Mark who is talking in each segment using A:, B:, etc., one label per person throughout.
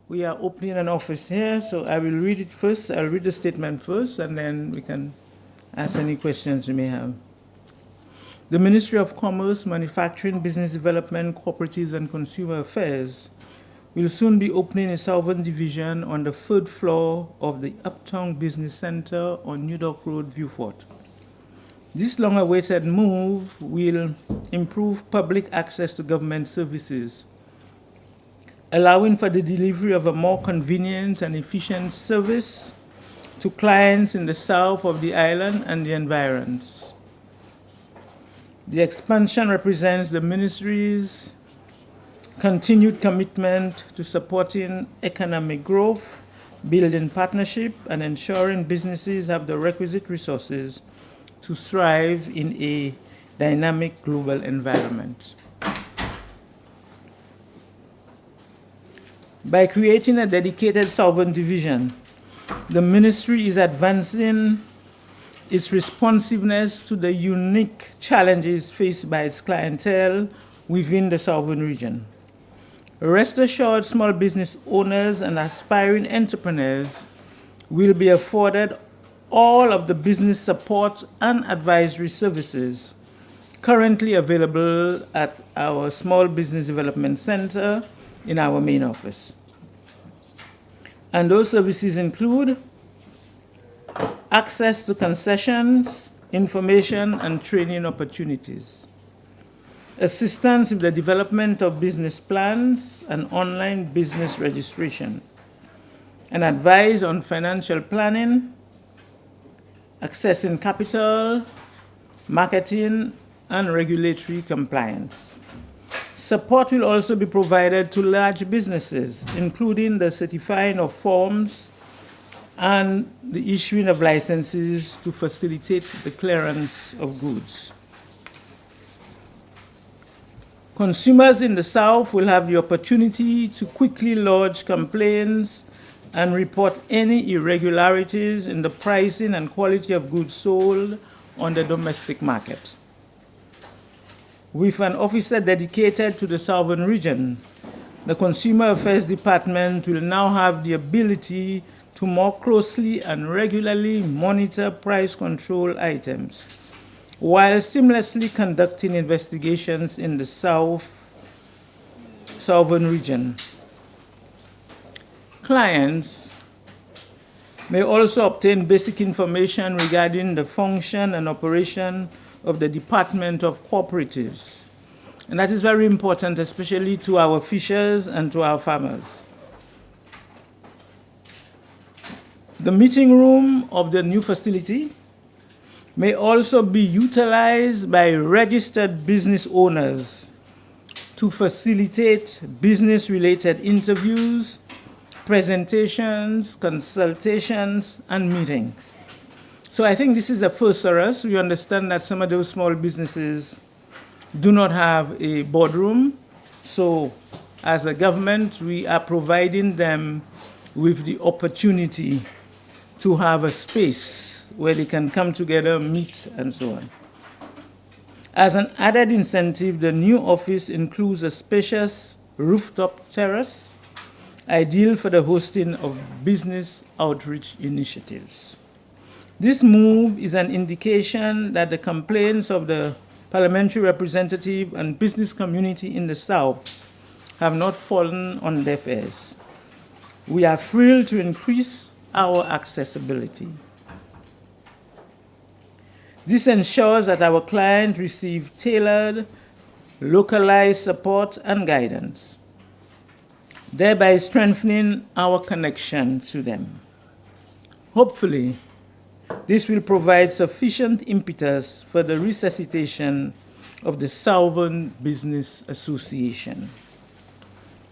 A: We are opening an office here, so I will read it first. I'll read the statement first, and then we can ask any questions you may have. The Ministry of Commerce, Manufacturing, Business Development, Cooperatives, and Consumer Affairs will soon be opening a Southern Division on the 3rd floor of the Uptown Business Center on New Dock Road, Beaufort. This long-awaited move will improve public access to government services, allowing for the delivery of a more convenient and efficient service to clients in the south of the island and the environs. The expansion represents the ministry's continued commitment to supporting economic growth, building partnership, and ensuring businesses have the requisite resources to thrive in a dynamic global environment. By creating a dedicated Southern Division, the ministry is advancing its responsiveness to the unique challenges faced by its clientele within the Southern region. Rest assured, small business owners and aspiring entrepreneurs will be afforded all of the business support and advisory services currently available at our Small Business Development Center in our main office. And those services include access to concessions, information and training opportunities, assistance with the development of business plans and online business registration, and advice on financial planning, accessing capital, marketing, and regulatory compliance. Support will also be provided to large businesses, including the certifying of forms and the issuing of licenses to facilitate the clearance of goods. Consumers in the South will have the opportunity to quickly lodge complaints and report any irregularities in the pricing and quality of goods sold on the domestic market. With an officer dedicated to the Southern region, the Consumer Affairs Department will now have the ability to more closely and regularly monitor price control items, while seamlessly conducting investigations in the Southern region. Clients may also obtain basic information regarding the function and operation of the Department of Cooperatives. And that is very important, especially to our fishers and to our farmers. The meeting room of the new facility may also be utilized by registered business owners to facilitate business-related interviews, presentations, consultations, and meetings. So I think this is a first for us. We understand that some of those small businesses do not have a boardroom. So as a government, we are providing them with the opportunity to have a space where they can come together, meet, and so on. As an added incentive, the new office includes a spacious rooftop terrace, ideal for the hosting of business outreach initiatives. This move is an indication that the complaints of the parliamentary representative and business community in the South have not fallen on deaf ears. We are thrilled to increase our accessibility. This ensures that our clients receive tailored, localized support and guidance, thereby strengthening our connection to them. Hopefully, this will provide sufficient impetus for the resuscitation of the Southern Business Association.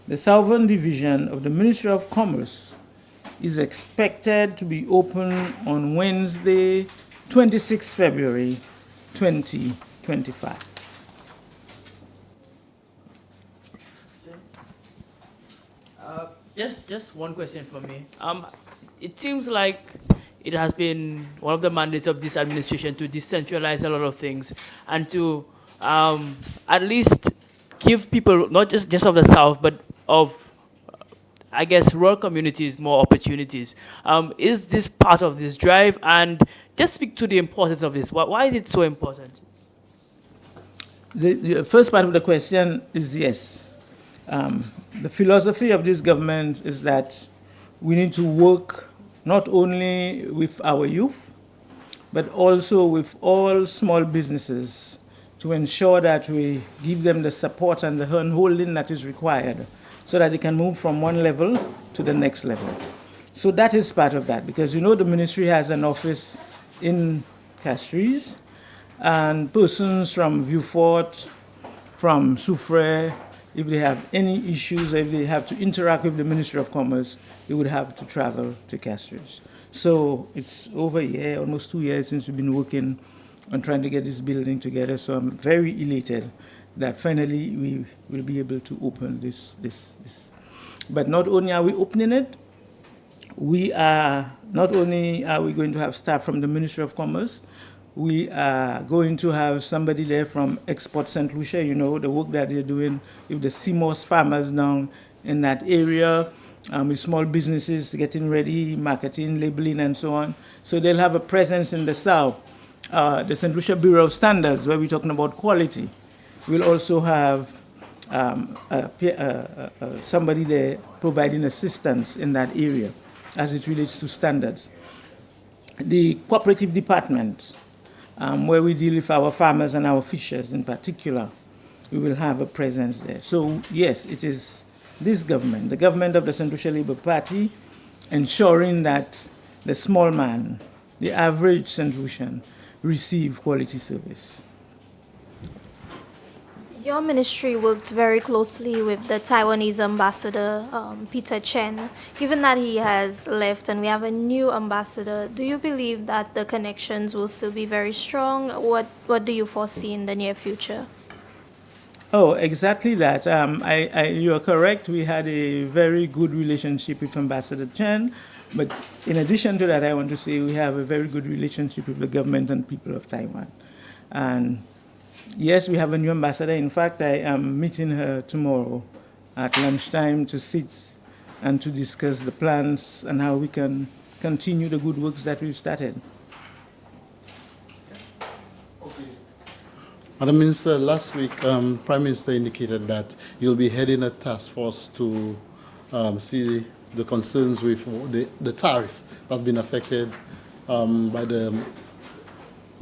A: The Southern Division of the Ministry of Commerce is expected to be open on Wednesday, 26 February 2025.
B: Just one question for me. It seems like it has been one of the mandates of this administration to decentralize a lot of things and to at least give people, not just of the South, but of I guess, rural communities more opportunities. Is this part of this drive? And just speak to the importance of this. Why is it so important?
A: The first part of the question is yes. The philosophy of this government is that we need to work not only with our youth, but also with all small businesses to ensure that we give them the support and the handholding that is required so that they can move from one level to the next level. So that is part of that, because you know the ministry has an office in Castries, and persons from Vieux-Fort, from Soufrière, if they have any issues, if they have to interact with the Ministry of Commerce, they would have to travel to Castries. So it's over a year, almost 2 years since we've been working on trying to get this building together. So I'm very elated that finally we will be able to open this. But not only are we opening it, not only are we going to have staff from the Ministry of Commerce, we are going to have somebody there from Export St. Lucia, you know, the work that they're doing with the CMOS farmers down in that area, with small businesses getting ready, marketing, labeling, and so on. So they'll have a presence in the south. The St. Lucia Bureau of Standards, where we're talking about quality, will also have somebody there providing assistance in that area as it relates to standards. The cooperative department, where we deal with our farmers and our fishers in particular, we will have a presence there. So yes, it is this government, the government of the St. Lucia Labour Party, ensuring that the small man, the average St. Lucian, receive quality service.
C: Your ministry worked very closely with the Taiwanese ambassador, Peter Chen. Given that he has left and we have a new ambassador, do you believe that the connections will still be very strong? What do you foresee in the near future?
A: Oh, exactly that. You are correct. We had a very good relationship with Ambassador Chen. But in addition to that, I want to say we have a very good relationship with the government and people of Taiwan. And yes, we have a new ambassador. In fact, I am meeting her tomorrow at lunchtime to sit and to discuss the plans and how we can continue the good works that we've started.
D: Madam Minister, last week, Prime Minister indicated that you'll be heading a task force to see the concerns with the tariff that's been affected by the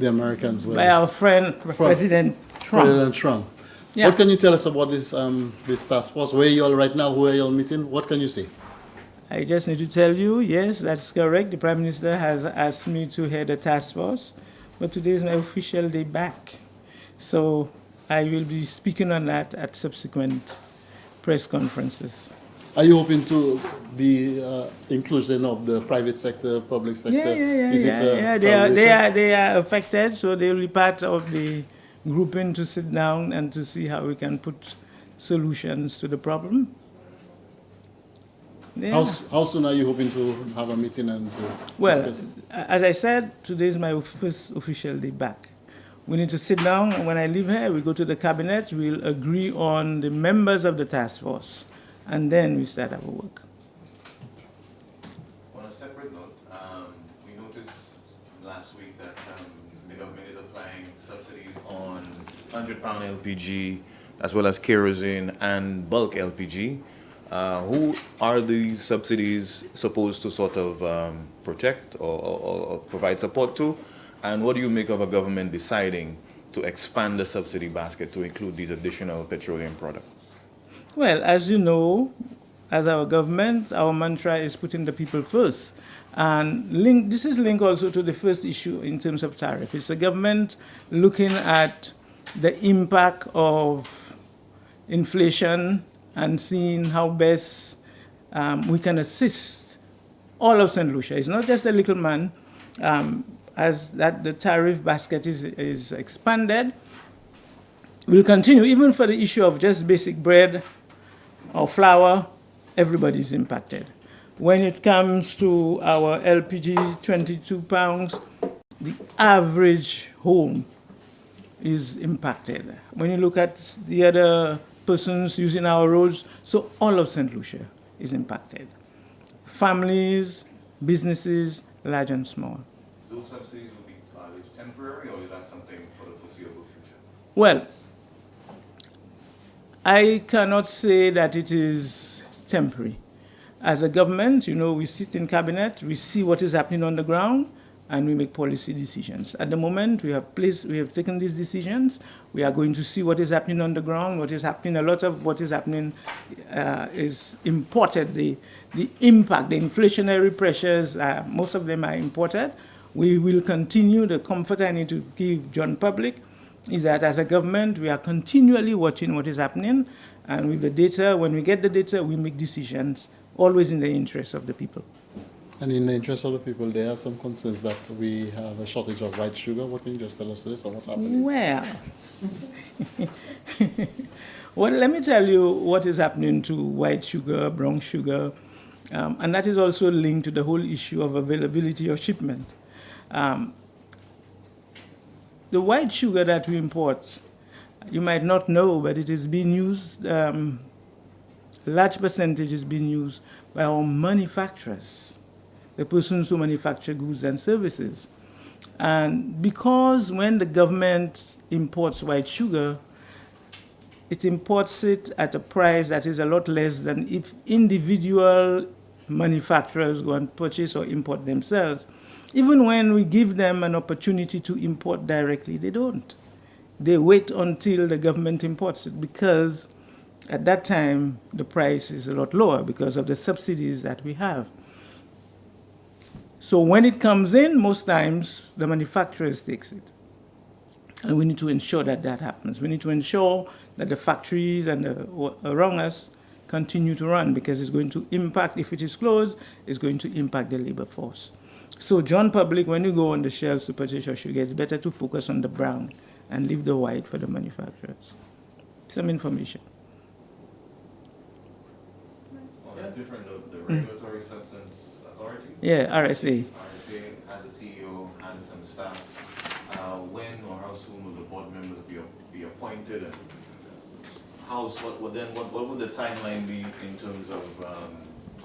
D: Americans.
A: By our friend, President Trump.
D: President Trump.
A: Yeah.
D: What can you tell us about this task force? Where are you all right now? Who are you all meeting? What can you say?
A: I just need to tell you, yes, that's correct. The Prime Minister has asked me to head a task force, but today is my official day back. So I will be speaking on that at subsequent press conferences.
D: Are you hoping to be inclusion of the private sector, public sector?
A: Yeah. They are affected, so they will be part of the grouping to sit down and to see how we can put solutions to the problem. Yeah.
D: How soon are you hoping to have a meeting and
A: discuss it? As I said, today is my first official day back. We need to sit down, and when I leave here, we go to the cabinet, we'll agree on the members of the task force, and then we start our work.
E: On a separate note, we noticed last week that the government is applying subsidies on 100-pound LPG, as well as kerosene and bulk LPG. Who are these subsidies supposed to sort of protect or provide support to? And what do you make of a government deciding to expand the subsidy basket to include these additional petroleum products?
A: Well, as you know, as our government, our mantra is putting the people first. And this is linked also to the first issue in terms of tariff. It's the government looking at the impact of inflation and seeing how best we can assist all of St. Lucia. It's not just the little man. As that the tariff basket is expanded, we'll continue, even for the issue of just basic bread or flour, everybody's impacted. When it comes to our LPG, 22 pounds, the average home is impacted. When you look at the other persons using our roads, so all of St. Lucia is impacted. Families, businesses, large and small.
E: Those subsidies will be those temporary, or is that something for the foreseeable future?
A: Well, I cannot say that it is temporary. As a government, we sit in cabinet, we see what is happening on the ground, and we make policy decisions. At the moment, we have taken these decisions. We are going to see what is happening on the ground, what is happening. A lot of what is happening is imported. The impact, the inflationary pressures, most of them are imported. We will continue. The comfort I need to give John Public is that as a government, we are continually watching what is happening, and with the data, when we get the data, we make decisions, always in the interest of the people.
D: And in the interest of the people, there are some concerns that we have a shortage of white sugar. What can you just tell us this, or what's happening?
A: Well, well, let me tell you what is happening to white sugar, brown sugar, and that is also linked to the whole issue of availability of shipment. The white sugar that we import, you might not know, but it is being used, a large percentage is being used by our manufacturers, the persons who manufacture goods and services. And because when the government imports white sugar, it imports it at a price that is a lot less than if individual manufacturers go and purchase or import themselves. Even when we give them an opportunity to import directly, they don't. They wait until the government imports it, because at that time the price is a lot lower because of the subsidies that we have. So when it comes in, most times the manufacturers takes it. And we need to ensure that that happens. We need to ensure that the factories and around us continue to run, because it's going to impact, if it is closed, it's going to impact the labor force. So John Public, when you go on the shelves to purchase your sugar, it's better to focus on the brown and leave the white for the manufacturers. Some information.
E: On a different note, the Regulatory Substance Authority?
A: Yeah, RSA.
E: RSA has a CEO and some staff. When or how soon will the board members be appointed? And what would the timeline be in terms of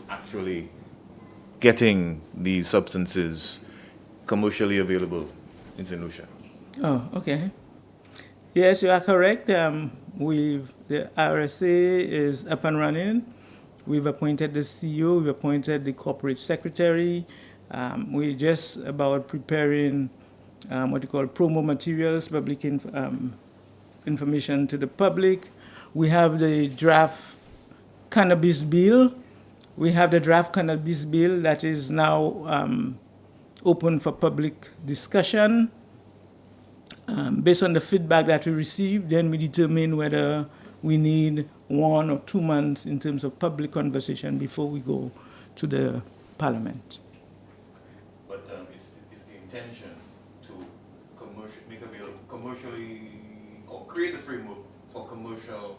E: actually getting these substances commercially available in St. Lucia?
A: Oh, okay. Yes, you are correct. The RSA is up and running. We've appointed the CEO, we've appointed the corporate secretary. We're just about preparing what you call promo materials, public information to the public. We have the draft cannabis bill. We have the draft cannabis bill that is now open for public discussion. Based on the feedback that we receive, then we determine whether we need 1 or 2 months in terms of public conversation before we go to the parliament.
E: But it's the intention to make available commercially, or create the framework for commercial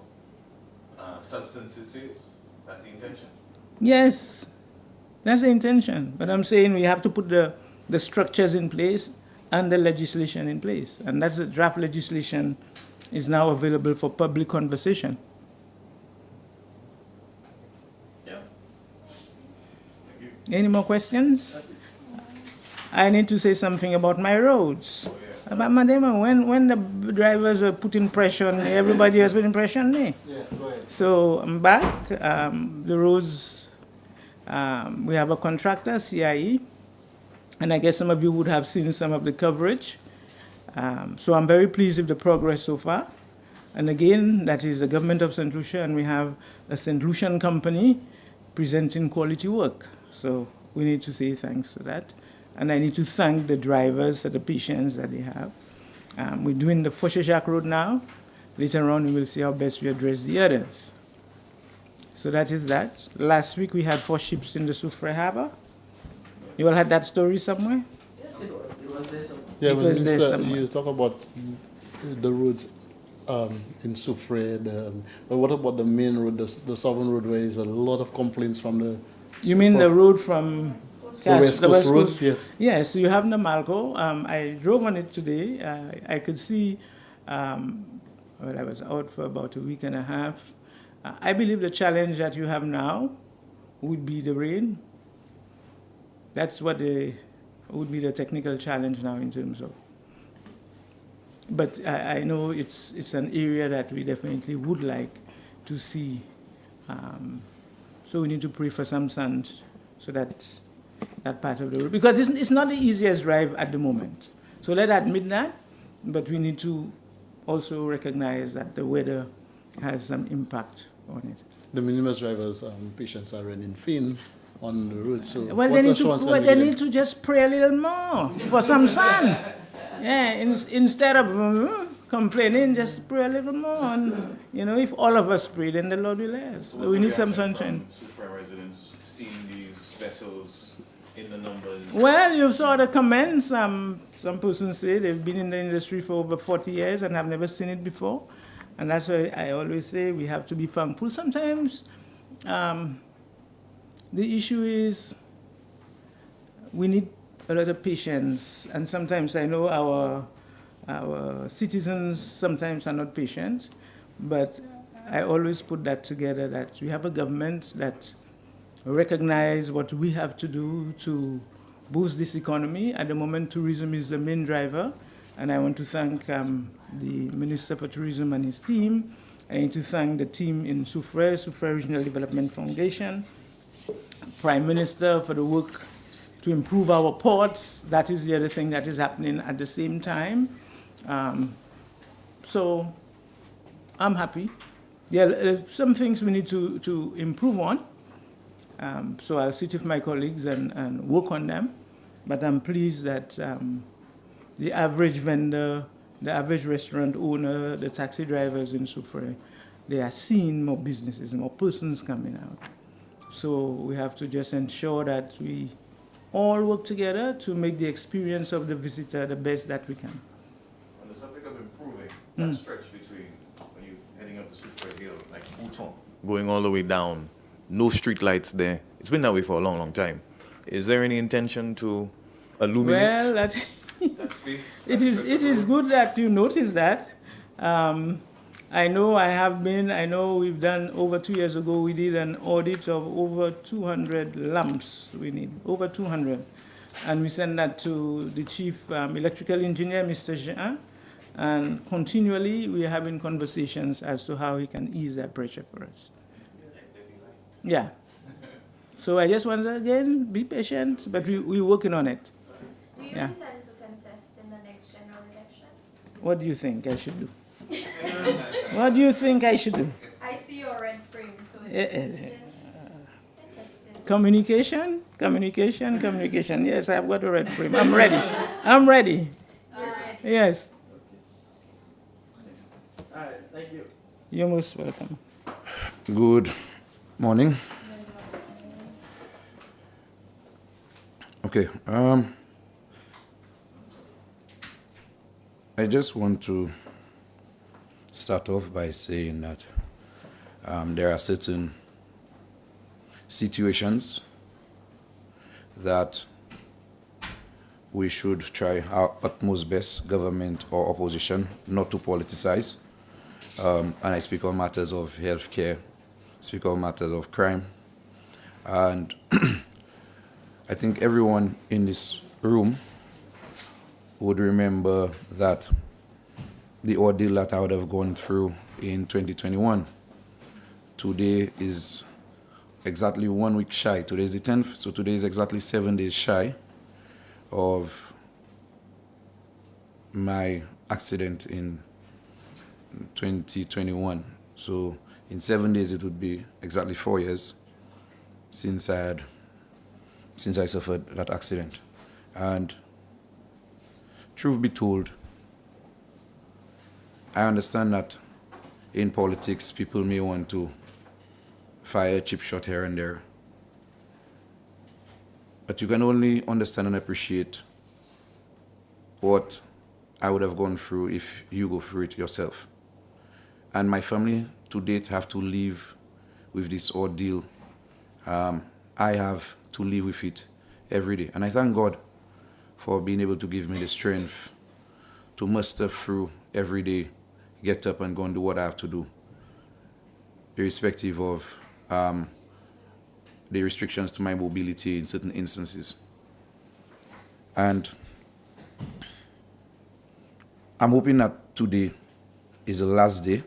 E: substances sales. That's the intention.
A: Yes, that's the intention. But I'm saying we have to put the structures in place and the legislation in place. And that's the draft legislation is now available for public conversation.
E: Yeah. Thank you.
A: Any more questions? I need to say something about my roads.
E: Oh, yeah.
A: About Madema, when the drivers were putting pressure on me, everybody was putting pressure on me.
D: Yeah, go ahead.
A: So I'm back. The roads, we have a contractor, CIE, and I guess some of you would have seen some of the coverage. So I'm very pleased with the progress so far. And again, that is the government of St. Lucia, and we have a St. Lucian company presenting quality work. So we need to say thanks to that. And I need to thank the drivers and the patience that they have. We're doing the Fosheshak Road now. Later on, we will see how best we address the others. So that is that. Last week, we had 4 ships in the Soufre Harbor. You all had that story somewhere?
B: Yes, it was there somewhere.
D: Yeah,
A: It
D: when
A: was there
D: Minister,
A: somewhere.
D: you talk about the roads in Soufre, but what about the main road, the southern road, where there's a lot of complaints from the...
A: You mean the road from
D: The West Coast Road, yes.
A: Yes, so you have Namalco. I drove on it today. I could see, I was out for about a week and a half. I believe the challenge that you have now would be the rain. That's what would be the technical challenge now in terms of. But I know it's an area that we definitely would like to see. So we need to pray for some sun so that part of the road, because it's not the easiest drive at the moment. So let's admit that, but we need to also recognize that the weather has some impact on it.
D: The minibus drivers' patients are running thin on the road. So
A: Well,
D: what
A: they need
D: assurance can we
A: they
D: give
A: need to just pray a little more for some sun. Yeah, instead of complaining, just pray a little more. And, if all of us pray, then the Lord will hear us. So we need some sunshine.
E: Super residents seeing these vessels in the numbers.
A: Well, you saw the comments. Some persons say they've been in the industry for over 40 years and have never seen it before. And that's why I always say we have to be thankful. Sometimes the issue is we need a lot of patience. And sometimes I know our citizens sometimes are not patient, but I always put that together, that we have a government that recognize what we have to do to boost this economy. At the moment, tourism is the main driver, and I want to thank the Minister for Tourism and his team. I need to thank the team in Soufrière Regional Development Foundation, Prime Minister for the work to improve our ports. That is the other thing that is happening at the same time. So I'm happy. There are some things we need to improve on. So I'll sit with my colleagues and work on them. But I'm pleased that the average vendor, the average restaurant owner, the taxi drivers in Soufrière, they are seeing more businesses, more persons coming out. So we have to just ensure that we all work together to make the experience of the visitor the best that we can.
E: On the subject of improving, that stretch between when you're heading up the Soufrière Hill, like Bouton, going all the way down, no street lights there. It's been that way for a long, long time. Is there any intention to illuminate
A: Well,
E: that space?
A: it is good that you notice that. I know we've done, over 2 years ago, we did an audit of over 200 lamps we need, over 200. And we sent that to the chief electrical engineer, Mr. Jean, and continually we are having conversations as to how he can ease that pressure for us. Yeah. So I just want to, again, be patient, but we're working on it.
C: Do you
A: Yeah.
C: intend to contest in the next general election?
A: What do you think I should do? What do you think I should do?
C: I see your red frame, so
A: Yes.
C: interesting.
A: Communication. Yes, I've got a red frame. I'm ready. I'm ready.
C: You're ready.
A: Yes.
B: All right, thank you.
A: You're most welcome.
F: Good morning. Okay. I just want to start off by saying that there are certain situations that we should try our utmost best, government or opposition, not to politicize. And I speak on matters of healthcare, speak on matters of crime. And I think everyone in this room would remember that the ordeal that I would have gone through in 2021. Today is exactly 1 week shy. Today is the 10th, so today is exactly 7 days shy of my accident in 2021. So in 7 days it would be exactly 4 years since I suffered that accident. And truth be told, I understand that in politics people may want to fire a chip shot here and there. But you can only understand and appreciate what I would have gone through if you go through it yourself. And my family to date have to live with this ordeal. I have to live with it every day. And I thank God for being able to give me the strength to muster through every day, get up and go and do what I have to do, irrespective of the restrictions to my mobility in certain instances. And I'm hoping that today is the last day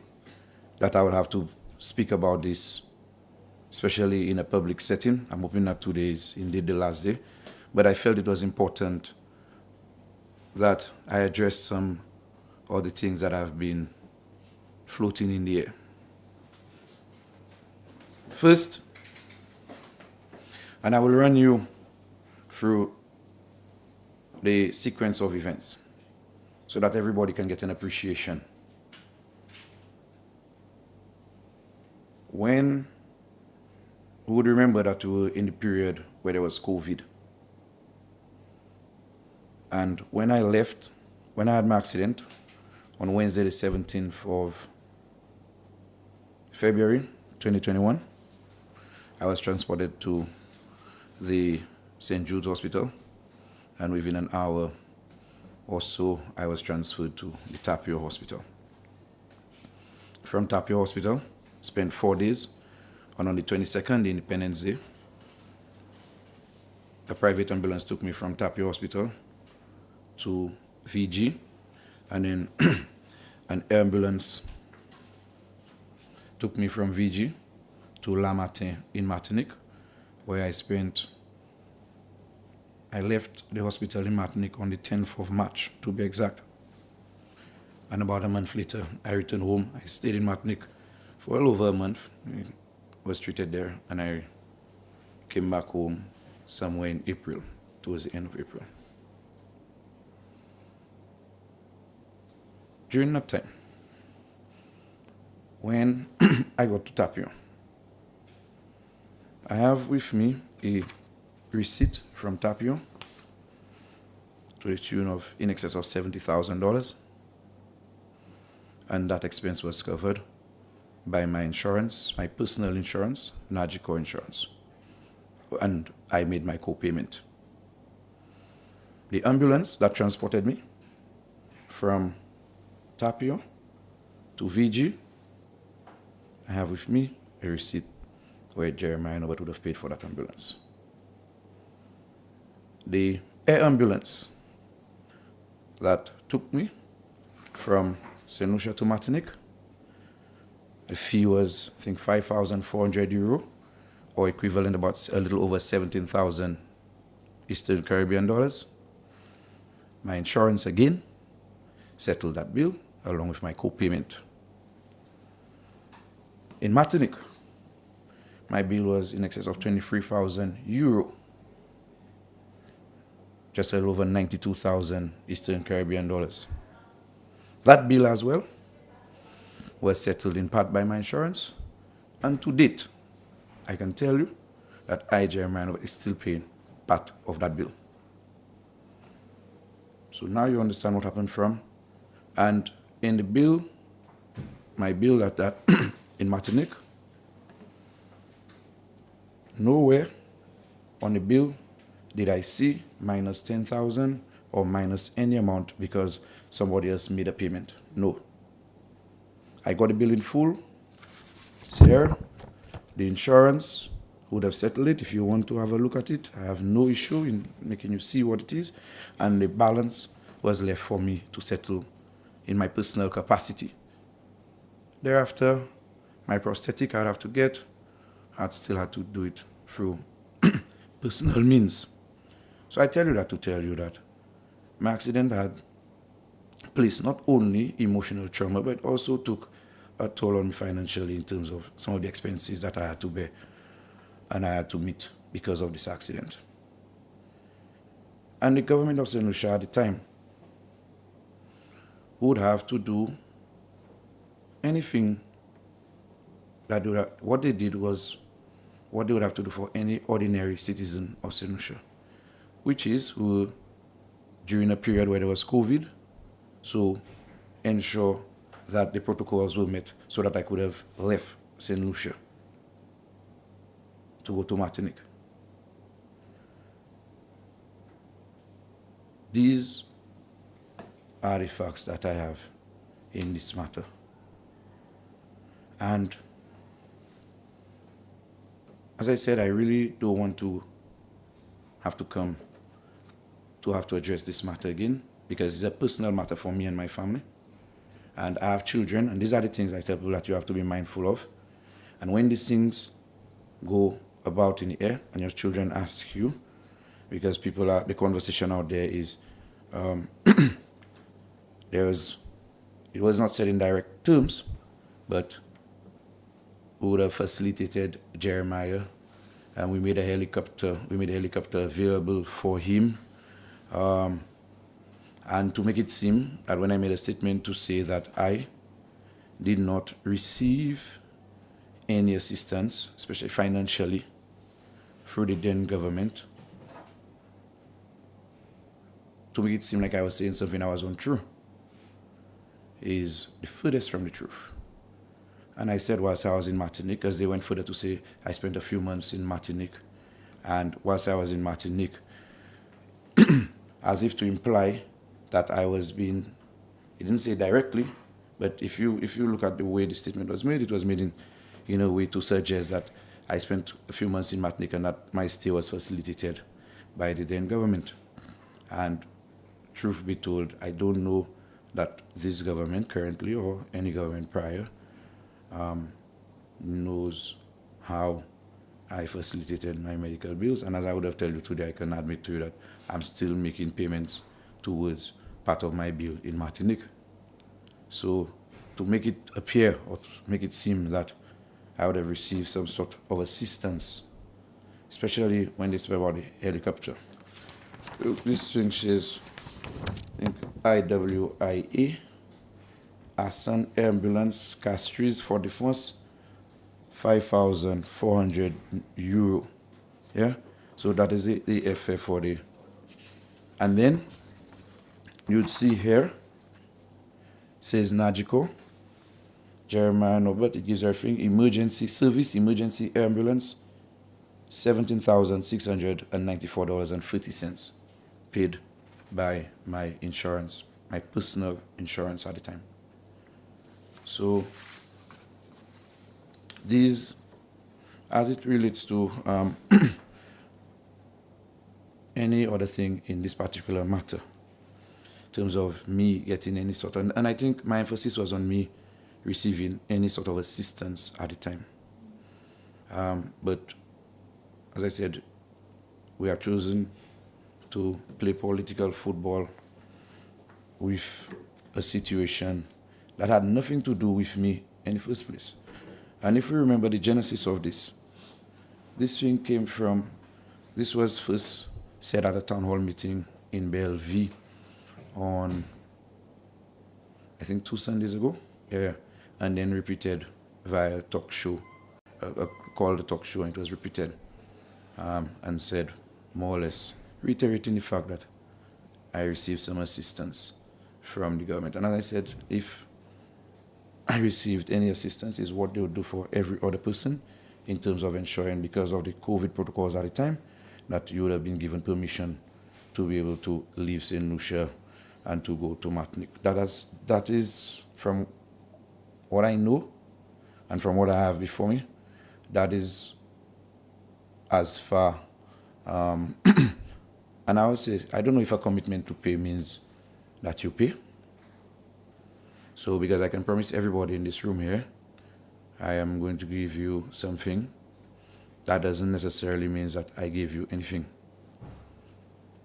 F: that I will have to speak about this, especially in a public setting. I'm hoping that today is indeed the last day. But I felt it was important that I address some of the things that have been floating in the air. First, and I will run you through the sequence of events so that everybody can get an appreciation. When we would remember that we were in the period where there was COVID. And when I left, when I had my accident on Wednesday the 17th of February 2021, I was transported to the St. Jude's Hospital, and within an hour or so, I was transferred to the Tapio Hospital. From Tapio Hospital, spent 4 days, and on the 22nd, the Independence Day, a private ambulance took me from Tapio Hospital to VG, and then an ambulance took me from VG to La Martin in Martinique, where I left the hospital in Martinique on the 10th of March, to be exact. And about a month later, I returned home. I stayed in Martinique for well over a month. I was treated there, and I came back home somewhere in April, towards the end of April. During that time, when I got to Tapio, I have with me a receipt from Tapio to the tune of in excess of $70,000, and that expense was covered by my insurance, my personal insurance, Nagico insurance, and I made my co-payment. The ambulance that transported me from Tapio to VG, I have with me a receipt where Jeremiah Norbert would have paid for that ambulance. The air ambulance that took me from St. Lucia to Martinique, the fee was, I think, €5,400, or equivalent about a little over 17,000 Eastern Caribbean dollars. My insurance again settled that bill along with my co-payment. In Martinique, my bill was in excess of €23,000, just a little over 92,000 Eastern Caribbean dollars. That bill as well was settled in part by my insurance, and to date, I can tell you that I, Jeremiah, is still paying part of that bill. So now you understand what happened from, and in the bill, my bill at that in Martinique, nowhere on the bill did I see minus 10,000 or minus any amount because somebody else made a payment. No. I got the bill in full. It's here. The insurance would have settled it if you want to have a look at it. I have no issue in making you see what it is. And the balance was left for me to settle in my personal capacity. Thereafter, my prosthetic I'd have to get, I'd still have to do it through personal means. So I tell you that to tell you that my accident had placed not only emotional trauma, but also took a toll on me financially in terms of some of the expenses that I had to bear and I had to meet because of this accident. And the government of St. Lucia at the time would have to do anything that they would have, what they did was what they would have to do for any ordinary citizen of St. Lucia, which is who, during a period where there was COVID, so ensure that the protocols were met so that I could have left St. Lucia to go to Martinique. These are the facts that I have in this matter. And as I said, I really don't want to have to address this matter again, because it's a personal matter for me and my family. And I have children, and these are the things I tell people that you have to be mindful of. And when these things go about in the air and your children ask you, because the conversation out there is, it was not said in direct terms, but we would have facilitated Jeremiah, and we made a helicopter available for him. And to make it seem that when I made a statement to say that I did not receive any assistance, especially financially, through the then government, to make it seem like I was saying something that was untrue, is the furthest from the truth. And I said whilst I was in Martinique, because they went further to say I spent a few months in Martinique, and whilst I was in Martinique, as if to imply that I was being, he didn't say directly, but if you look at the way the statement was made, it was made in a way to suggest that I spent a few months in Martinique and that my stay was facilitated by the then government. And truth be told, I don't know that this government currently or any government prior knows how I facilitated my medical bills. And as I would have told you today, I can admit to you that I'm still making payments towards part of my bill in Martinique. So to make it appear or to make it seem that I would have received some sort of assistance, especially when they speak about the helicopter. This thing says, I think, IWIA, Hassan Ambulance Castries for Defense, 5,400 euro. Yeah? So that is the FF for the. And then you'd see here, says Nagico, Jeremiah Norbert, it gives everything. Emergency service, emergency ambulance, $17,694.50 paid by my insurance, my personal insurance at the time. So these, as it relates to any other thing in this particular matter, in terms of me getting any sort of, and I think my emphasis was on me receiving any sort of assistance at the time. But as I said, we have chosen to play political football with a situation that had nothing to do with me in the first place. And if you remember the genesis of this thing came from, this was first said at a town hall meeting in Bellevue on, I think 2 Sundays ago, yeah, and then repeated via talk show, called a talk show, and it was repeated and said more or less, reiterating the fact that I received some assistance from the government. And as I said, if I received any assistance, is what they would do for every other person in terms of ensuring, because of the COVID protocols at the time, that you would have been given permission to be able to leave St. Lucia and to go to Martinique. That is, from what I know and from what I have before me, that is as far. And I would say, I don't know if a commitment to pay means that you pay. So, because I can promise everybody in this room here, I am going to give you something. That doesn't necessarily mean that I gave you anything.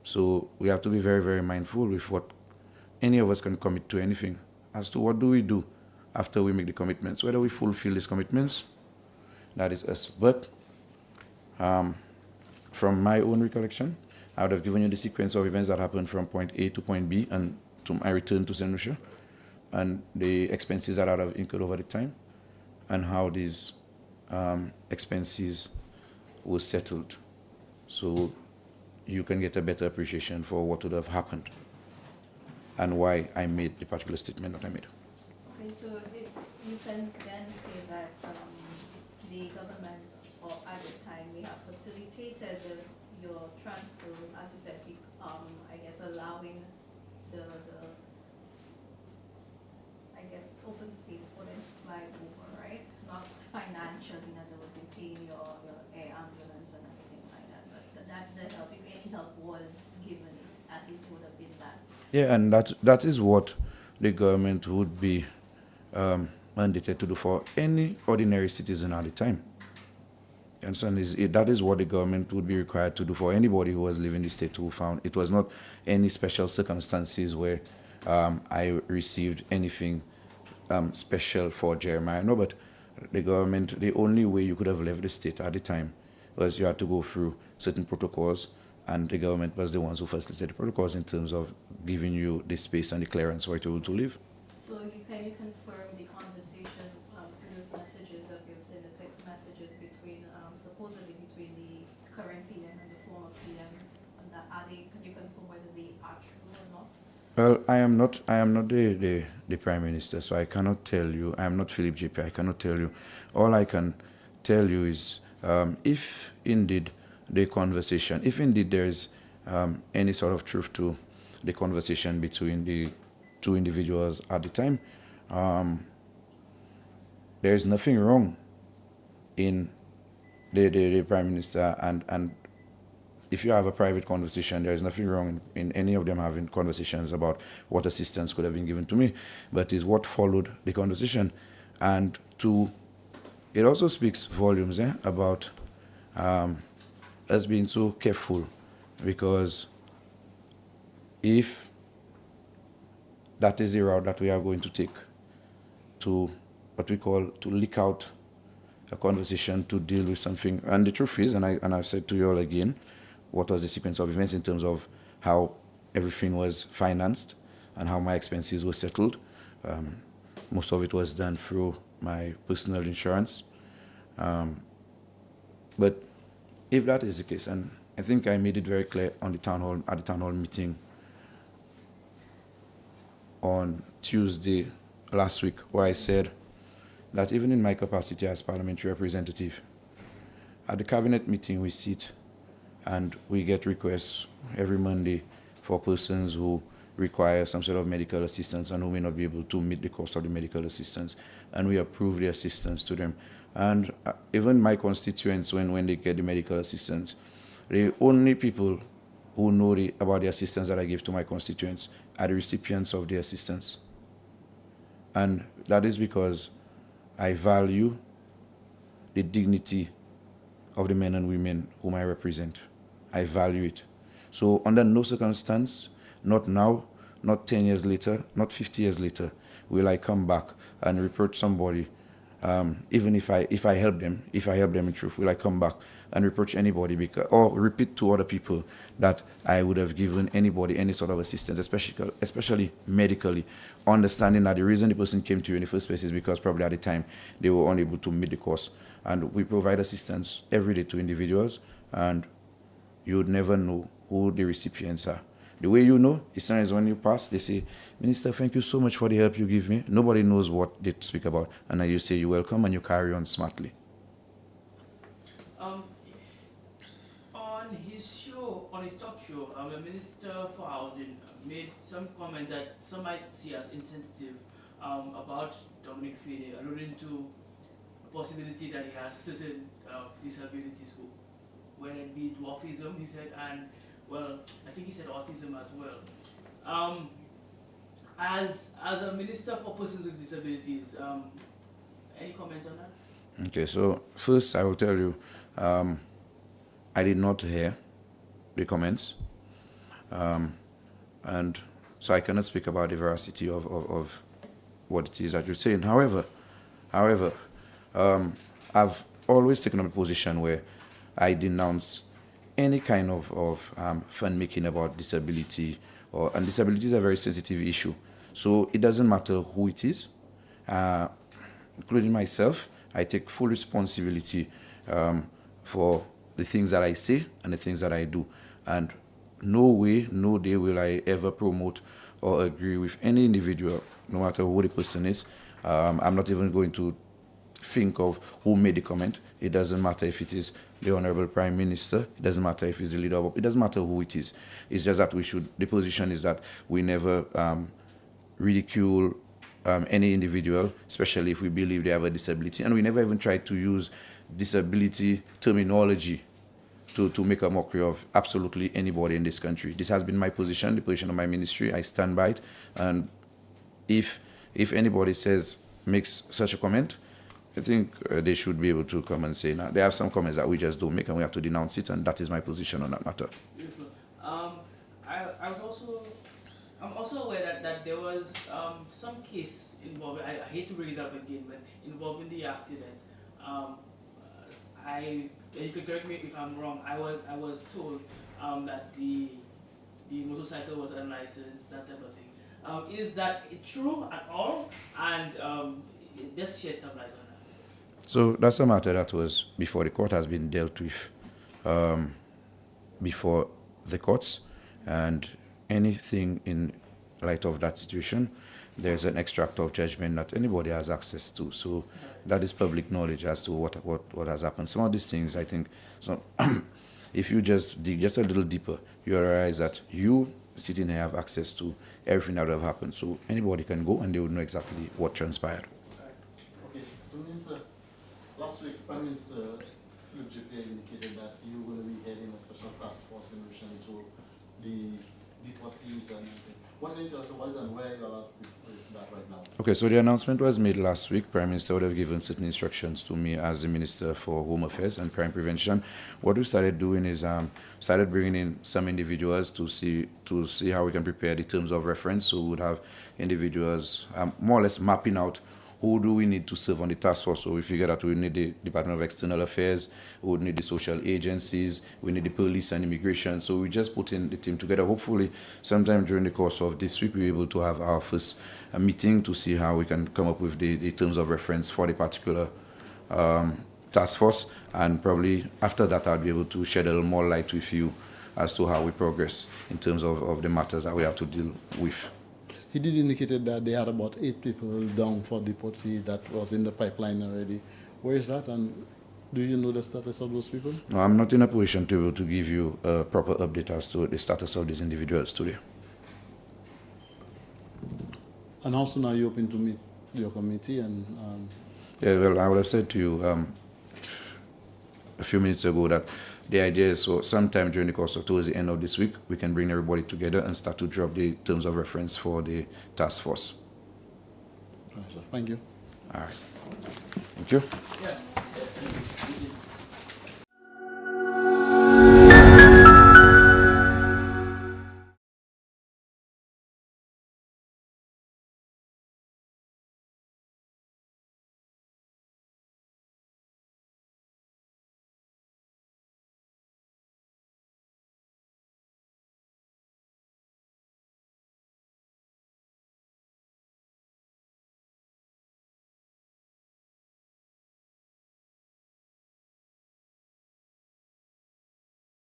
F: So we have to be very, very mindful with what any of us can commit to anything, as to what do we do after we make the commitments, whether we fulfill these commitments, that is us. But from my own recollection, I would have given you the sequence of events that happened from point A to point B and to my return to St. Lucia, and the expenses that I would have incurred over the time, and how these expenses were settled, so you can get a better appreciation for what would have happened and why I made the particular statement that I made.
G: Okay, so if you can then say that the government, or at the time, may have facilitated your transfer, as you said, I guess allowing the open space for them to fly over, right? Not financially, in other words, in maintain your air ambulance and everything like that. But that's the help. If any help was given, at least would have been that.
F: Yeah, and that is what the government would be mandated to do for any ordinary citizen at the time. And so that is what the government would be required to do for anybody who was living the state who found it was not any special circumstances where I received anything special for Jeremiah. No, but the government, the only way you could have left the state at the time was you had to go through certain protocols, and the government was the ones who facilitated the protocols in terms of giving you the space and the clearance for you to be able to live.
G: So can you confirm the conversation through those messages that you've sent, the text messages between, supposedly between the current PM and the former PM, and that can you confirm whether they are true or not?
F: Well, I am not the Prime Minister, so I cannot tell you. I am not Philip JP, I cannot tell you. All I can tell you is if indeed the conversation, if indeed there is any sort of truth to the conversation between the two individuals at the time, there is nothing wrong in the Prime Minister, and if you have a private conversation, there is nothing wrong in any of them having conversations about what assistance could have been given to me, but is what followed the conversation. And it also speaks volumes about us being so careful, because if that is the route that we are going to take to what we call to leak out a conversation to deal with something, and the truth is, and I've said to you all again, what was the sequence of events in terms of how everything was financed and how my expenses were settled. Most of it was done through my personal insurance. But if that is the case, and I think I made it very clear on at the town hall meeting on Tuesday last week, where I said that even in my capacity as parliamentary representative, at the cabinet meeting we sit and we get requests every Monday for persons who require some sort of medical assistance and who may not be able to meet the cost of the medical assistance, and we approve the assistance to them. And even my constituents, when they get the medical assistance, the only people who know about the assistance that I give to my constituents are the recipients of the assistance. And that is because I value the dignity of the men and women whom I represent. I value it. So under no circumstance, not now, not 10 years later, not 50 years later, will I come back and reproach somebody, even if I help them in truth, will I come back and reproach anybody or repeat to other people that I would have given anybody any sort of assistance, especially medically, understanding that the reason the person came to you in the first place is because probably at the time they were unable to meet the cost. And we provide assistance every day to individuals, and you would never know who the recipients are. The way you know is sometimes when you pass, they say, "Minister, thank you so much for the help you give me." Nobody knows what they speak about. And then you say, "You're welcome," and you carry on smartly.
B: On his talk show, the Minister for Housing made some comment that some might see as insensitive about Dominic Fede, alluding to the possibility that he has certain disabilities, whether it be dwarfism, he said, and, well, I think he said autism as well. As a Minister for Persons with Disabilities, any comment on that?
F: Okay, so first I will tell you, I did not hear the comments, and so I cannot speak about the veracity of what it is that you're saying. However, I've always taken up a position where I denounce any kind of fun making about disability, and disability is a very sensitive issue. So it doesn't matter who it is, including myself. I take full responsibility for the things that I say and the things that I do. And no way, no day will I ever promote or agree with any individual, no matter who the person is. I'm not even going to think of who made the comment. It doesn't matter if it is the Honorable Prime Minister. It doesn't matter if it's the leader of, it doesn't matter who it is. It's just that the position is that we never ridicule any individual, especially if we believe they have a disability. And we never even try to use disability terminology to make a mockery of absolutely anybody in this country. This has been my position, the position of my ministry. I stand by it. And if anybody makes such a comment, I think they should be able to come and say, now, there are some comments that we just don't make and we have to denounce it, and that is my position on that matter.
B: Beautiful. I'm also aware that there was some case involving, I hate to bring it up again, but involving the accident. You could correct me if I'm wrong. I was told that the motorcycle was unlicensed, that type of thing. Is that true at all? And just shed some light on that.
F: So that's a matter that was before the court, has been dealt with before the courts, and anything in light of that situation, there's an extract of judgment that anybody has access to. So that is public knowledge as to what has happened. Some of these things, I think, so if you just dig just a little deeper, you realize that you sitting here have access to everything that would have happened. So anybody can go and they would know exactly what transpired.
D: Okay, so Minister, last week Prime Minister Philip J. indicated that you will be heading a special task force in relation to the deportees and everything. What can you tell us about it and where you are with that right now?
F: Okay, so the announcement was made last week. Prime Minister would have given certain instructions to me as the Minister for Home Affairs and Crime Prevention. What we started doing is started bringing in some individuals to see how we can prepare the terms of reference. So we would have individuals more or less mapping out who do we need to serve on the task force. So we figure that we need the Department of External Affairs, we would need the social agencies, we need the police and immigration. So we just put in the team together. Hopefully, sometime during the course of this week, we're able to have our first meeting to see how we can come up with the terms of reference for the particular task force. And probably after that, I'll be able to shed a little more light with you as to how we progress in terms of the matters that we have to deal with.
D: He did indicate that they had about 8 people down for deportee that was in the pipeline already. Where is that, and do you know the status of those people?
F: No, I'm not in a position to be able to give you a proper update as to the status of these individuals today.
D: And how soon are you hoping to meet your committee? And
F: Yeah, well, I would have said to you a few minutes ago that the idea is so sometime during the course of towards the end of this week, we can bring everybody together and start to drop the terms of reference for the task force.
D: Thank you.
F: All right. Thank you.
B: Yeah.